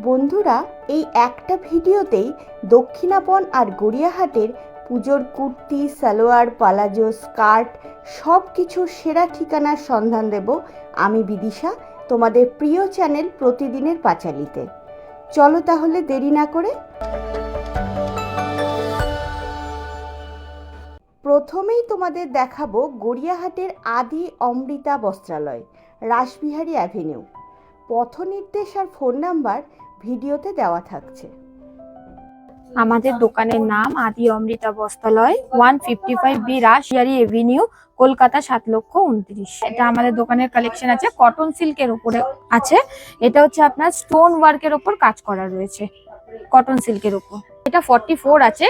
বন্ধুরা, এই একটা ভিডিওতেই দক্ষিণাপন আর গড়িয়াহাটের পুজোর কুর্তি, সালোয়ার, পালাজো, স্কার্ট সব কিছুর সেরা ঠিকানার সন্ধান দেব আমি বিদিশা, তোমাদের প্রিয় চ্যানেল প্রতিদিনের পাঁচালীতে। চলো তাহলে দেরি না করে। প্রথমেই তোমাদের দেখাবো গড়িয়াহাটের আদি অমৃতা বস্ত্রালয়, রাসবিহারী অ্যাভিনিউ। পথ নির্দেশ আর ফোন নাম্বার ভিডিওতে দেওয়া থাকছে। আমাদের দোকানের নাম আদি অমৃতা বস্ত্রালয়, 155B রাসবিহারী এভিনিউ, কলকাতা 7,29,000। এটা আমাদের দোকানের কালেকশন আছে, কটন সিল্কের উপরে আছে। এটা হচ্ছে আপনার স্টোন ওয়ার্কের উপর কাজ করা রয়েছে, কটন সিল্কের উপর। এটা 44 আছে,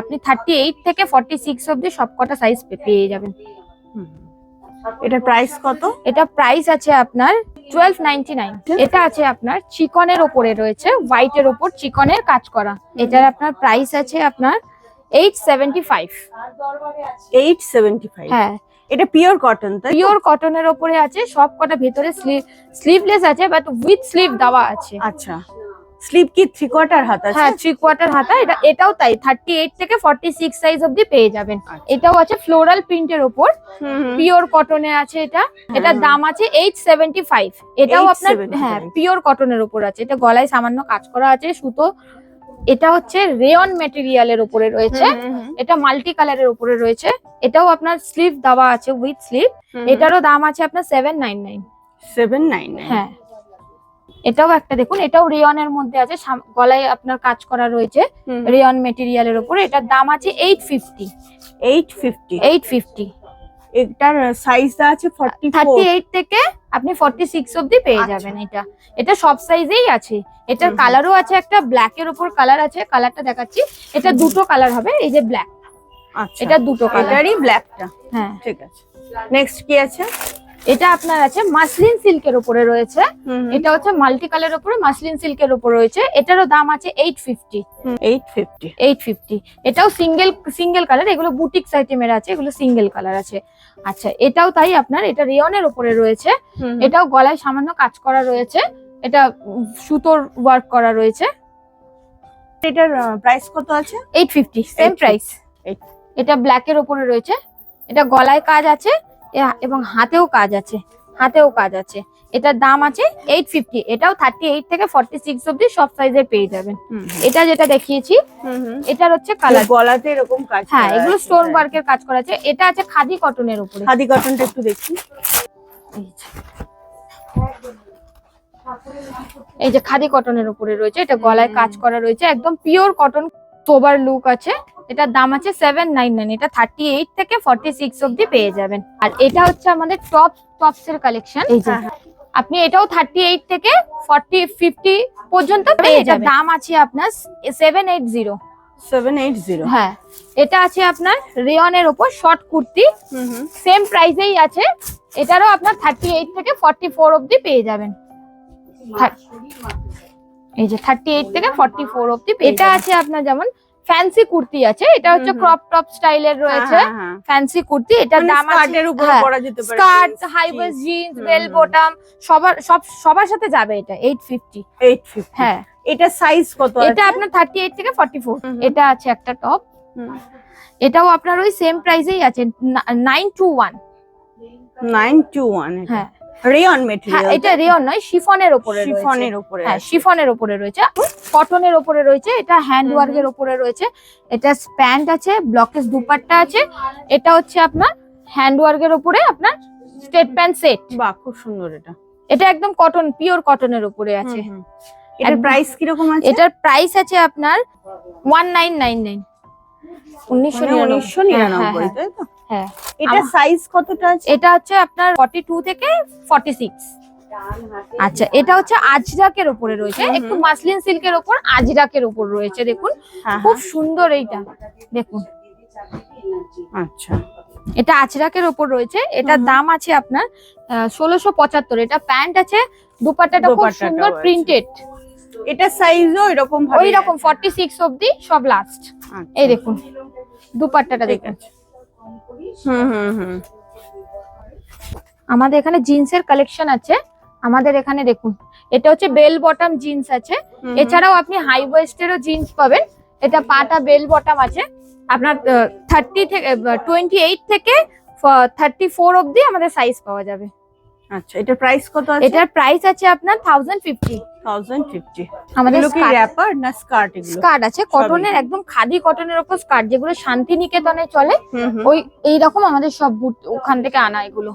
আপনি 38 থেকে 46 অবধি সবকটা সাইজ পেয়ে যাবেন। এটার প্রাইস কত? এটা প্রাইস আছে আপনার 1299। এটা আছে আপনার চিকনের উপরে রয়েছে, হোয়াইটের উপর চিকনের কাজ করা। এটার আপনার প্রাইস আছে আপনার 875। 875। হ্যাঁ, এটা পিওর কটন, তাই? পিওর কটনের উপরে আছে, সবকটা ভেতরে স্লিভলেস আছে, বাট উইথ স্লিভ দেওয়া আছে। আচ্ছা, স্লিভ কি 3/4 হাত আছে? হ্যাঁ, 3/4 হাতা। এটাও তাই, 38 থেকে 46 সাইজ অবধি পেয়ে যাবেন। এটাও আছে ফ্লোরাল প্রিন্টের উপর, পিওর কটনে আছে। এটার দাম আছে 875। এটাও আপনার হ্যাঁ পিওর কটনের উপর আছে। এটা গলায় সামান্য কাজ করা আছে, সুতো। এটা হচ্ছে রেয়ন মেটেরিয়ালের উপরে রয়েছে, এটা মাল্টি কালারের উপরে রয়েছে। এটাও আপনার স্লিভ দেওয়া আছে, উইথ স্লিভ। এটারও দাম আছে আপনার 799। 799। হ্যাঁ, এটাও একটা দেখুন, এটাও রেয়নের মধ্যে আছে, গলায় আপনার কাজ করা রয়েছে রেয়ন মেটেরিয়ালের উপরে। এটার দাম আছে 850। 850। এটার সাইজটা আছে 38 থেকে আপনি 46 অবধি পেয়ে যাবেন। এটা সব সাইজেই আছে। এটার কালারও আছে, একটা ব্ল্যাক এর উপর কালার আছে, কালারটা দেখাচ্ছি। এটা দুটো কালার হবে, এই যে ব্ল্যাক। আচ্ছা, এটা দুটো কালার। এটারই ব্ল্যাকটা। হ্যাঁ, ঠিক আছে। নেক্সট কি আছে? এটা আপনার আছে মাসলিন সিল্কের উপরে রয়েছে। এটা হচ্ছে মাল্টি কালারের উপরে মাসলিন সিল্কের উপর রয়েছে। এটারও দাম আছে 850। 850। এটাও সিঙ্গেল কালার। এগুলো বুটিক্স আইটেমের আছে, এগুলো সিঙ্গেল কালার আছে। আচ্ছা, এটাও তাই আপনার, এটা রেয়নের উপরে রয়েছে। এটাও গলায় সামান্য কাজ করা রয়েছে, এটা সুতোর ওয়ার্ক করা রয়েছে। এটার প্রাইস কত আছে? 850, সেম প্রাইস। এটা ব্ল্যাক এর উপরে রয়েছে, এটা গলায় কাজ আছে এবং হাতেও কাজ আছে। এটার দাম আছে 850। এটাও 38 থেকে 46 অবধি সব সাইজের পেয়ে যাবেন। এটা যেটা দেখিয়েছি, এটার হচ্ছে কালার, গলাতে এরকম কাজ। হ্যাঁ, এগুলো স্টোন ওয়ার্কের কাজ করা আছে। এটা আছে খাদি কটনের উপরে। খাদি কটনটা একটু দেখি। এই যে খাদি কটনের উপরে রয়েছে, এটা গলায় কাজ করা রয়েছে, একদম পিওর কটন, সোবার লুক আছে। এটার দাম আছে 799। এটা 38 থেকে 46 অবধি পেয়ে যাবেন। আর এটা হচ্ছে আমাদের টপস এর কালেকশন। এই যে আপনি এটাও 38 থেকে 40-50 পর্যন্ত পেয়ে যাবেন। দাম আছে আপনার 780। হ্যাঁ, এটা আছে আপনার রেয়নের উপর শর্ট কুর্তি, সেম প্রাইসেই আছে। এটারও আপনার 38 থেকে 44 অবধি পেয়ে যাবেন। এই যে 38 থেকে 44 অবধি। এটা আছে আপনার যেমন ফ্যান্সি কুর্তি আছে, এটা হচ্ছে ক্রপ টপ স্টাইলের রয়েছে, ফ্যান্সি কুর্তি। এটার দাম আছে skirt, high waist jeans, bell bottom, সবার সাথে যাবে। এটা 850। হ্যাঁ, এটা সাইজ কত? এটা আপনার 38 থেকে 44। এটা আছে একটা টপ, এটাও আপনার ওই সেম প্রাইসেই আছে, 921। হ্যাঁ, রেয়ন মেটেরিয়াল। এটা রেয়ন নয়, শিফনের উপরে রয়েছে। হ্যাঁ, শিফনের উপরে রয়েছে, কটনের উপরে রয়েছে। এটা হ্যান্ড ওয়ার্কের উপরে রয়েছে। এটা প্যান্ট আছে, ব্লকেজ দুপাট্টা আছে। এটা হচ্ছে আপনার হ্যান্ড ওয়ার্কের উপরে আপনার স্টেট প্যান্ট সেট। বাহ, খুব সুন্দর। এটা একদম কটন, পিওর কটনের উপরে আছে। এটার প্রাইস কি রকম আছে? এটার প্রাইস আছে আপনার 1999। 1999, তাই তো? হ্যাঁ। এটা সাইজ কতটা আছে? এটা হচ্ছে আপনার 42 থেকে 46। আচ্ছা, এটা হচ্ছে আজরাকের উপরে রয়েছে, একটু মাসলিন সিল্কের উপর আজরাকের উপর রয়েছে। দেখুন খুব সুন্দর এইটা, দেখুন। আচ্ছা, এটা আজরাকের উপর রয়েছে। এটার দাম আছে আপনার 1675। এটা প্যান্ট আছে, দুপাট্টাটা খুব সুন্দর প্রিন্টেড। এটা সাইজও এরকম ভাবে, ওই রকম 46 অবধি সব লাস্ট। এই দেখুন দুপাট্টাটা দেখুন। আমাদের এখানে জিন্সের কালেকশন আছে। আমাদের এখানে দেখুন, এটা হচ্ছে বেল বটম জিন্স আছে। এছাড়াও আপনি হাই ওয়েস্টেরও জিন্স পাবেন। এটা পাটা বেল বটম আছে। আপনার 30 থেকে 28 থেকে 34 অবধি আমাদের সাইজ পাওয়া যাবে। আচ্ছা, এটার প্রাইস কত আছে? এটার প্রাইস আছে আপনার 1050। 1050। আমাদের এগুলো কি র‍্যাপার না স্কার্ট? এগুলো স্কার্ট আছে, কটনের, একদম খাদি কটনের উপর স্কার্ট, যেগুলো শান্তিনিকেতনে চলে ওই এইরকম আমাদের সব ওখান থেকে আনা। এগুলো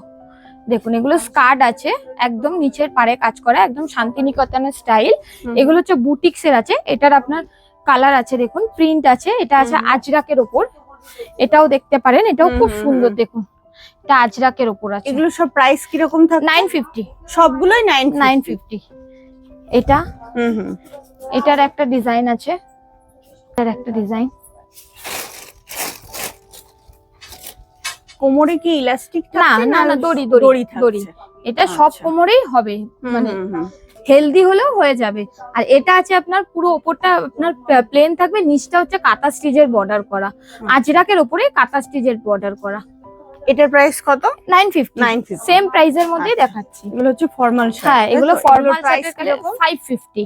দেখুন, এগুলো স্কার্ট আছে, একদম নিচের পাড়ে কাজ করা, একদম শান্তিনিকেতনের স্টাইল। এগুলো হচ্ছে বুটিক্স এর আছে। এটার আপনার কালার আছে, দেখুন প্রিন্ট আছে। এটা আছে আজরাকের উপর, এটাও দেখতে পারেন, এটাও খুব সুন্দর। দেখুন, এটা আজরাকের উপর আছে। এগুলো সব প্রাইস কি রকম থাকে? 950। সবগুলোই 950। এটা এটার একটা ডিজাইন আছে, এটার একটা ডিজাইন। কোমরে কি ইলাস্টিক না থাকছে? না না, দড়ি দড়ি দড়ি দড়ি। থাকছে। এটা সব কোমরেই হবে, মানে হেলদি হলেও হয়ে যাবে। আর এটা আছে আপনার পুরো ওপরটা আপনার প্লেন থাকবে, নিচটা হচ্ছে কাঁথা স্টিচের বর্ডার করা, আজরাকের উপরে কাঁথা স্টিচের বর্ডার করা। এটার প্রাইস কত? 950। সেম প্রাইসের মধ্যেই দেখাচ্ছি। এগুলো হচ্ছে ফর্মাল শার্ট। হ্যাঁ, এগুলো ফর্মাল প্রাইস শার্টের কিরকম? 550।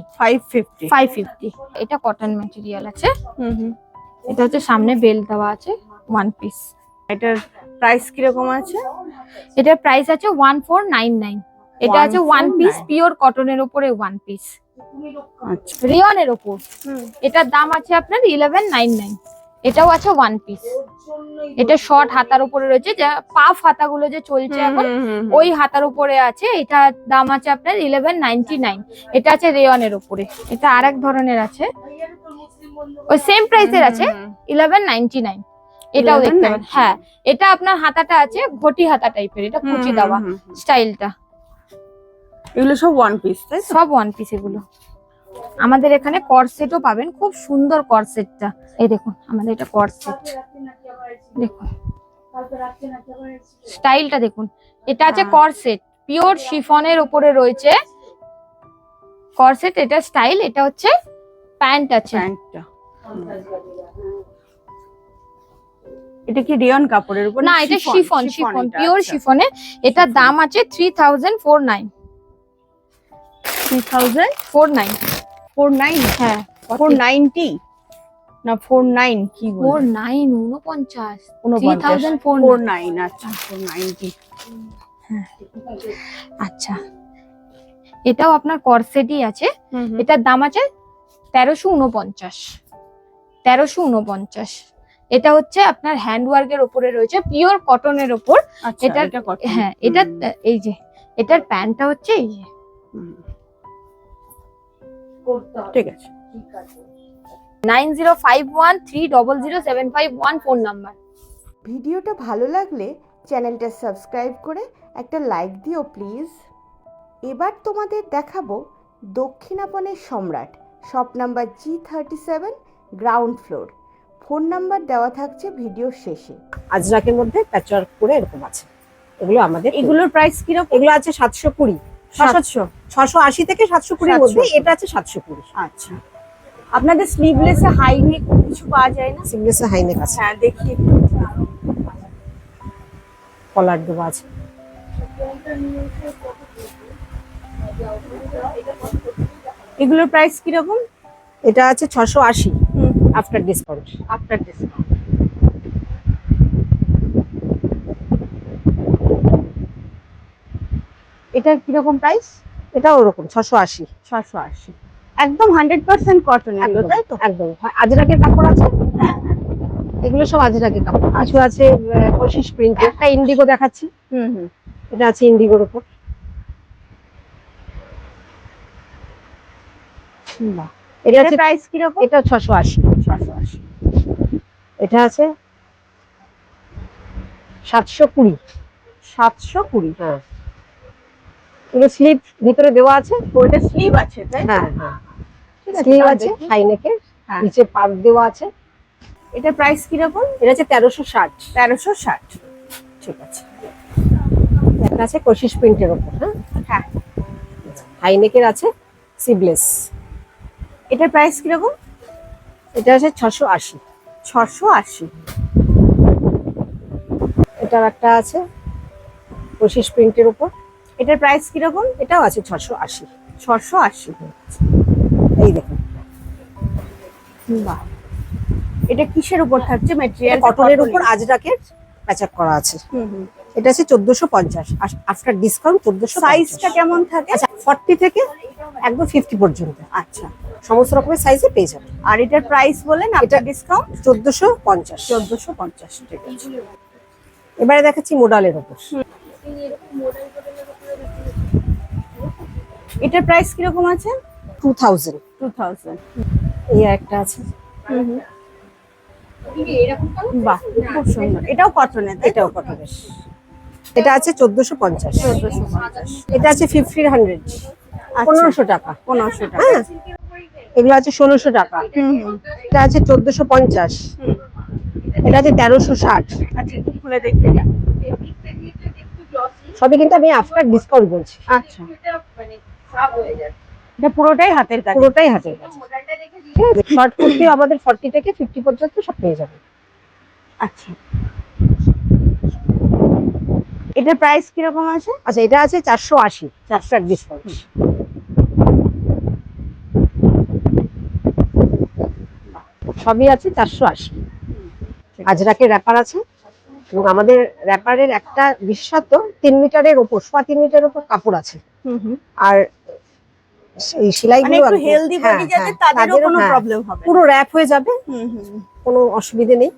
550। এটা কটন ম্যাটেরিয়াল আছে। এটা হচ্ছে সামনে বেল দেওয়া আছে, ওয়ান পিস। এটার প্রাইস কিরকম আছে? এটার প্রাইস আছে 1499। এটা আছে ওয়ান পিস, পিওর কটনের উপরে ওয়ান পিস, আচ্ছা, রিয়নের উপর। এটার দাম আছে আপনার 1199। এটাও আছে ওয়ান পিস। এটা শর্ট হাতার উপরে রয়েছে, যা পাফ হাতাগুলো যে চলছে এখন, ওই হাতার উপরে আছে। এটা দাম আছে আপনার 1199। এটা আছে রেয়নের উপরে। এটা আরেক ধরনের আছে, ওই সেম প্রাইসের আছে, 1199। এটাও দেখতে পাবেন। হ্যাঁ, এটা আপনার হাতাটা আছে ঘটি হাতা টাইপের, এটা কুচি দেওয়া স্টাইলটা। এগুলো সব ওয়ান পিস, তাই তো? সব ওয়ান পিস এগুলো। আমাদের এখানে কর্সেটও পাবেন, খুব সুন্দর কর্সেটটা। এই দেখুন, আমাদের এটা কর্সেট, দেখুন স্টাইলটা দেখুন। এটা আছে কর্সেট, পিওর শিফনের উপরে রয়েছে কর্সেট। এটা স্টাইল। এটা হচ্ছে প্যান্ট আছে। প্যান্টটা এটা কি রেয়ন কাপড়ের উপর? না, এটা শিফন, শিফন, পিওর শিফনের। এটার দাম আছে 3049। 3049। 49? হ্যাঁ, 490 না 49? কি বল? 4949। 3049। আচ্ছা, 490। আচ্ছা, এটাও আপনার কর্সেটই আছে। এটার দাম আছে 1349। 1349। এটা হচ্ছে আপনার হ্যান্ডওয়ার্কের উপরে রয়েছে, পিওর কটনের উপর। এটা হ্যাঁ, এটা এই যে এটার প্যান্টটা হচ্ছে এই যে। ঠিক আছে। 9051300751 ফোন নাম্বার। ভিডিওটা ভালো লাগলে চ্যানেলটা সাবস্ক্রাইব করে একটা লাইক দিও প্লিজ। এবার তোমাদের দেখাবো দক্ষিণাপনের সম্রাট, shop number G37, ground floor. Phone number দেওয়া থাকছে ভিডিওর শেষে। আজরাকের মধ্যে প্যাচওয়ার্ক করে এরকম আছে। এগুলো আমাদের, এগুলোর প্রাইস কিরকম? এগুলো আছে 720, 680 থেকে 720 এর মধ্যে। এটা আছে 720। আচ্ছা, আপনাদের স্লিভলেসে হাই নেক কিছু পাওয়া যায় না? সিমলেসে হাই নেক আছে, হ্যাঁ, দেখি। কলার দেওয়া আছে। এগুলোর প্রাইস কিরকম? এটা আছে 680 আফটার ডিসকাউন্ট। After discount. এটার কিরকম প্রাইস? এটাও ওরকম 680। 680। একদম 100% কটন এগুলো, তাই তো? একদম আজরাকের কাপড় আছে। এগুলো সব আজরাকের কাপড়। কিছু আছে কোশিশ প্রিন্ট। একটা ইন্ডিগো দেখাচ্ছি। এটা আছে ইন্ডিগোর উপর। এটা আছে প্রাইস কিরকম? এটা 680। 680। এটা আছে 720। 720। হ্যাঁ, এগুলো স্লিভ ভিতরে দেওয়া আছে। ওটা স্লিভ আছে, তাই? হ্যাঁ হ্যাঁ, স্লিভ আছে, হাই নেকের, নিচে পার দেওয়া আছে। এটা প্রাইস কিরকম? এটা আছে 1360। 1360। ঠিক আছে। একটা আছে কোশিশ প্রিন্টের উপর। হ্যাঁ, হাই নেকের আছে, সিভলেস। এটার প্রাইস কিরকম? এটা আছে 680। 680। এটার একটা আছে কোশিশ প্রিন্টের উপর। এটার প্রাইস কিরকম? এটাও আছে 680। 680। এই দেখুন, বাহ, এটা কিসের উপর থাকছে মেটেরিয়াল? কটনের উপর আজরাকের প্যাচআপ করা আছে। এটা আছে 1450, আফটার ডিসকাউন্ট 1450। সাইজটা কেমন থাকে? আচ্ছা, 40 থেকে একদম 50 পর্যন্ত আচ্ছা, সমস্ত রকমের সাইজে পেয়ে যাবেন। আর এটার প্রাইস বলেন এটা ডিসকাউন্ট? 1450। 1450, ঠিক আছে। এবারে দেখাচ্ছি মোডালের উপর। এটার প্রাইস কিরকম আছে? 2000। 2000। এই একটা আছে, বাহ, খুব সুন্দর। এটাও কটনের? এটাও কটনের। এটা আছে 1450। 1450। এটা আছে 1500, 1500 টাকা। 1500 টাকা। হ্যাঁ, এগুলো আছে 1600 টাকা। এটা আছে 1450। এটা আছে 1360। আচ্ছা, একটু খুলে দেখতে। সবই কিন্তু আমি আফটার ডিসকাউন্ট বলছি। আচ্ছা, এটা পুরোটাই হাতের কাজ? পুরোটাই হাতের কাজ। শর্ট কুর্তিও আমাদের 40 থেকে 50 পর্যন্ত সব পেয়ে যাবেন। আচ্ছা, এটার প্রাইস কিরকম আছে? আচ্ছা, এটা আছে 480 আফটার ডিসকাউন্ট। সবই আছে 480। আজরাকের র্যাপার আছে, এবং আমাদের র্যাপারের একটা বিশেষত্ব 3 মিটারের উপর, 3.25 মিটারের উপর কাপড় আছে। আর এই মানে সেলাইগুলো একটু হেলদি বডি যাতে, তাদেরও কোনো প্রবলেম হবে না। পুরো র‍্যাপ হয়ে যাবে, কোনো অসুবিধে নেই।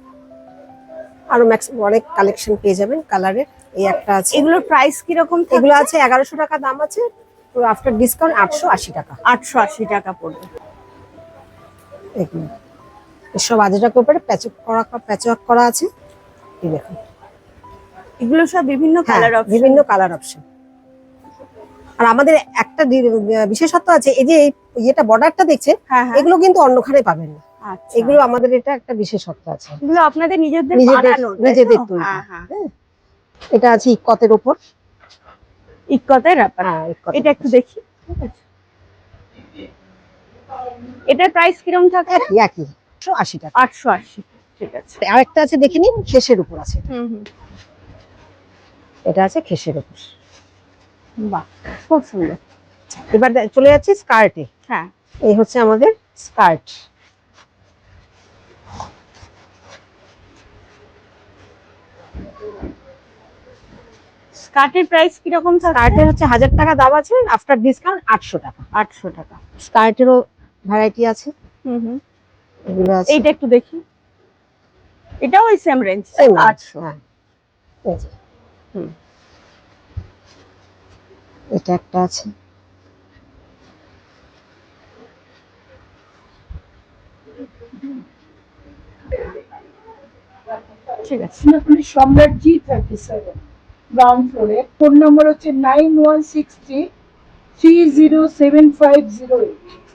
আরো ম্যাক্সিমাম অনেক কালেকশন পেয়ে যাবেন কালারের। এই একটা আছে। এগুলোর প্রাইস কিরকম? এগুলো আছে 1100 টাকা দাম আছে, পুরো আফটার ডিসকাউন্ট 880 টাকা। 880 টাকা পড়বে। এগুলো সব আজরাকের উপরে প্যাচওয়ার্ক করা আছে। এই দেখুন, এগুলো সব বিভিন্ন কালার অপশন? বিভিন্ন কালার অপশন। আর আমাদের একটা বিশেষত্ব আছে, এই যে এটা বর্ডারটা দেখছেন, এগুলো কিন্তু অন্যখানে পাবেন না। আচ্ছা, এগুলো আমাদের এটা একটা বিশেষত্ব আছে। এগুলো আপনাদের নিজেদের বানানো? নিজেদের তৈরি। এটা আছে ইকতের উপর। ইকতের ব্যাপার। এটা একটু দেখি। এটার প্রাইস কিরকম থাকে? একই 880 টাকা। 880, ঠিক আছে। আরেকটা আছে দেখে নিন, খেসের উপর আছে। এটা আছে খেসের উপর। বাহ, খুব সুন্দর। এবার চলে যাচ্ছি স্কার্টে। হ্যাঁ, এই হচ্ছে আমাদের স্কার্ট। স্কার্টের প্রাইস কিরকম থাকে? স্কার্টের হচ্ছে 1000 টাকা দাম আছে, আফটার ডিসকাউন্ট 800 টাকা। 800 টাকা। স্কার্টেরও ভ্যারাইটি আছে। এগুলো আছে। এইটা একটু দেখি। এটাও ওই সেম রেঞ্জ? আচ্ছা, হ্যাঁ, এই যে এটা একটা আছে। ঠিক আছে। সম্রাট G37 গ্রাউন্ড ফ্লোরে। ফোন নম্বর হচ্ছে 9163 307508।